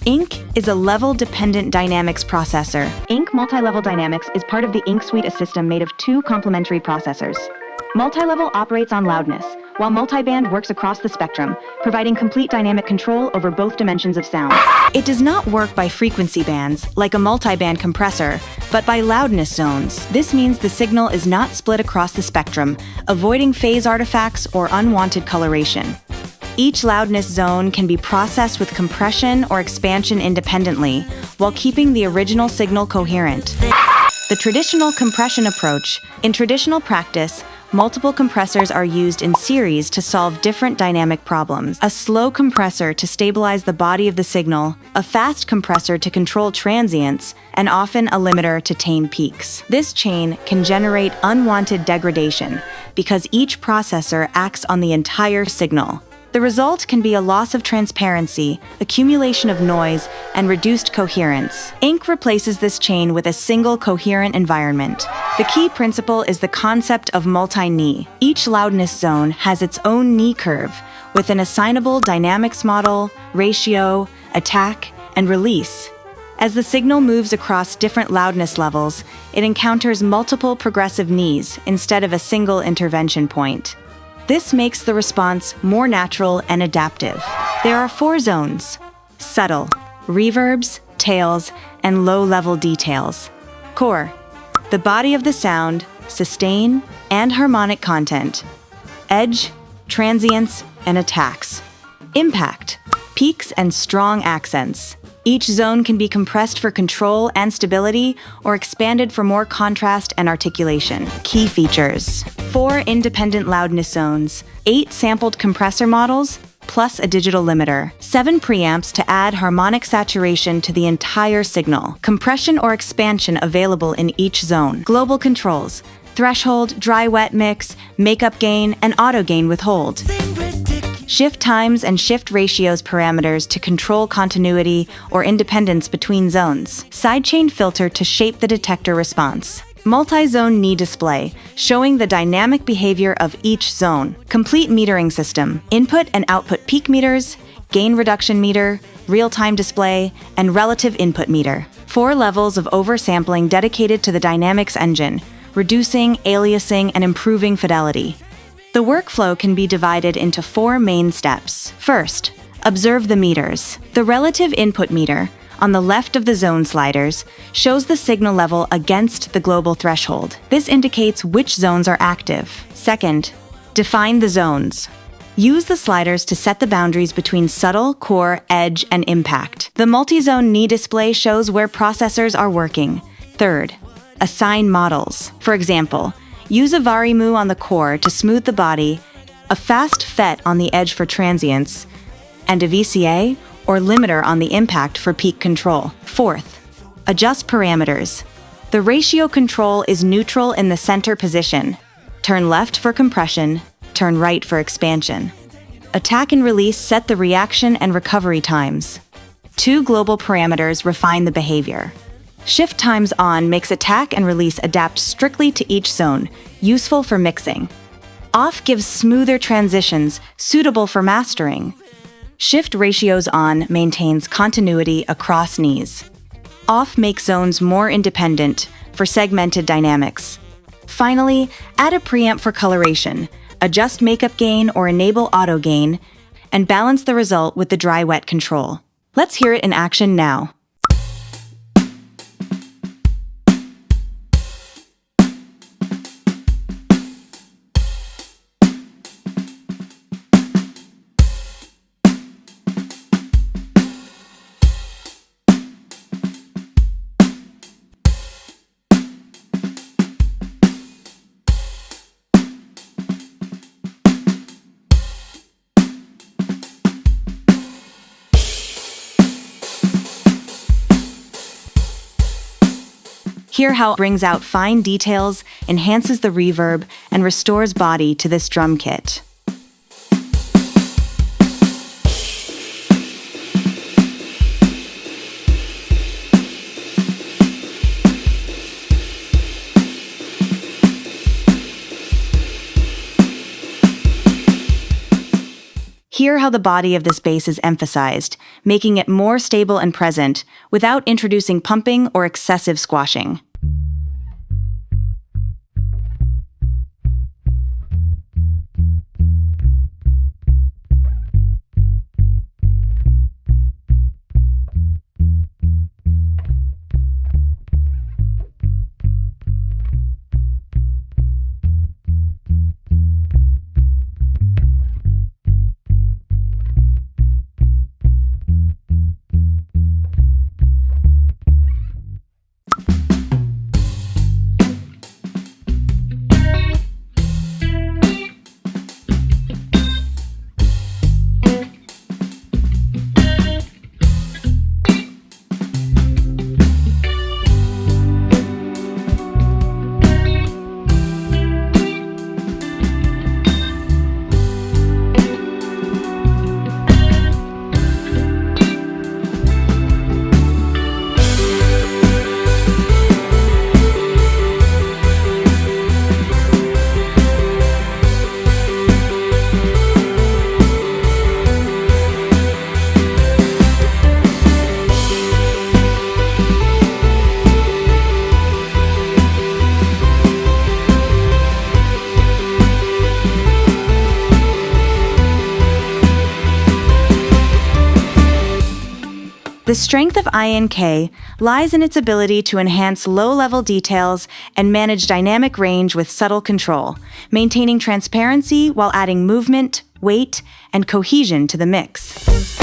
Ink is a level-dependent dynamics processor. Ink multilevel dynamics is part of the Ink suite, a system made of two complementary processors. Multilevel operates on loudness, while multiband works across the spectrum, providing complete dynamic control over both dimensions of sound. It does not work by frequency bands, like a multiband compressor, but by loudness zones. This means the signal is not split across the spectrum, avoiding phase artifacts or unwanted coloration. Each loudness zone can be processed with compression or expansion independently, while keeping the original signal coherent. The traditional compression approach. In traditional practice, multiple compressors are used in series to solve different dynamic problems. A slow compressor to stabilize the body of the signal, a fast compressor to control transients, and often a limiter to tame peaks. This chain can generate unwanted degradation because each processor acts on the entire signal. The result can be a loss of transparency, accumulation of noise, and reduced coherence. Ink replaces this chain with a single coherent environment. The key principle is the concept of multi-knee. Each loudness zone has its own knee curve, with an assignable dynamics model, ratio, attack, and release. As the signal moves across different loudness levels, it encounters multiple progressive knees instead of a single intervention point. This makes the response more natural and adaptive. There are 4 zones: subtle, reverbs, tails, and low-level details. Core, the body of the sound, sustain, and harmonic content. Edge, transients, and attacks. Impact, peaks and strong accents. Each zone can be compressed for control and stability, or expanded for more contrast and articulation. Key features: 4 independent loudness zones, 8 sampled compressor models, plus a digital limiter, 7 preamps to add harmonic saturation to the entire signal, compression or expansion available in each zone, global controls, threshold, dry-wet mix, makeup gain, and auto gain withhold. Shift times and shift ratios parameters to control continuity or independence between zones. Sidechain filter to shape the detector response. Multi-zone knee display, showing the dynamic behavior of each zone. Complete metering system. Input and output peak meters, gain reduction meter, real-time display, and relative input meter. 4 levels of oversampling dedicated to the dynamics engine, reducing, aliasing, and improving fidelity. The workflow can be divided into 4 main steps. First, observe the meters. The relative input meter, on the left of the zone sliders, shows the signal level against the global threshold. This indicates which zones are active. Second, define the zones. Use the sliders to set the boundaries between subtle, core, edge, and impact. The multi-zone knee display shows where processors are working. Third, assign models. For example, use a Varimu on the core to smooth the body, a fast FET on the edge for transients, and a VCA or limiter on the impact for peak control. Fourth, adjust parameters. The ratio control is neutral in the center position. Turn left for compression, turn right for expansion. Attack and release set the reaction and recovery times. 2 global parameters refine the behavior. Shift times on makes attack and release adapt strictly to each zone, useful for mixing. Off gives smoother transitions, suitable for mastering. Shift ratios on maintains continuity across knees. Off makes zones more independent for segmented dynamics. Finally, add a preamp for coloration, adjust makeup gain or enable auto gain, and balance the result with the dry-wet control. Let's hear it in action now. Hear how it brings out fine details, enhances the reverb, and restores body to this drum kit. Hear how the body of this base is emphasized, making it more stable and present without introducing pumping or excessive squashing. The strength of INK lies in its ability to enhance low-level details and manage dynamic range with subtle control, maintaining transparency while adding movement, weight, and cohesion to the mix.